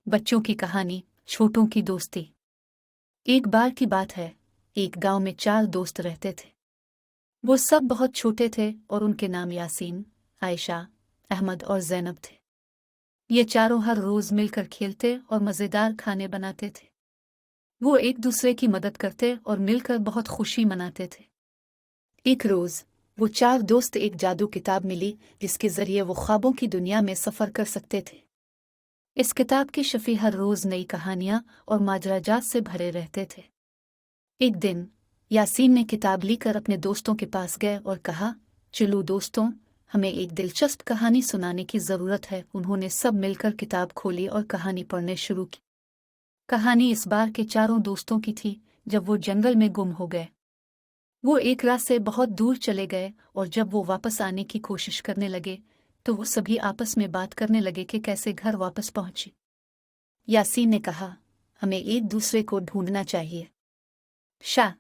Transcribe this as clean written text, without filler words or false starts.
बच्चों की कहानी, छोटों की दोस्ती। एक बार की बात है, एक गांव में 4 दोस्त रहते थे। वो सब बहुत छोटे थे और उनके नाम यासीन, आयशा, अहमद और ज़ैनब थे। ये चारों हर रोज मिलकर खेलते और मज़ेदार खाने बनाते थे। वो एक दूसरे की मदद करते और मिलकर बहुत खुशी मनाते थे। एक रोज वो 4 दोस्त एक जादू किताब मिली जिसके जरिए वो ख्वाबों की दुनिया में सफर कर सकते थे। इस किताब के शफी हर रोज नई कहानियां और माजराजात से भरे रहते थे। एक दिन यासीन ने किताब लेकर अपने दोस्तों के पास गए और कहा, चलो दोस्तों, हमें एक दिलचस्प कहानी सुनाने की जरूरत है। उन्होंने सब मिलकर किताब खोली और कहानी पढ़ने शुरू की। कहानी इस बार के चारों दोस्तों की थी जब वो जंगल में गुम हो गए। वो एक रात से बहुत दूर चले गए और जब वो वापस आने की कोशिश करने लगे तो वो सभी आपस में बात करने लगे कि कैसे घर वापस पहुंचे। यासीन ने कहा, हमें एक दूसरे को ढूंढना चाहिए। शाह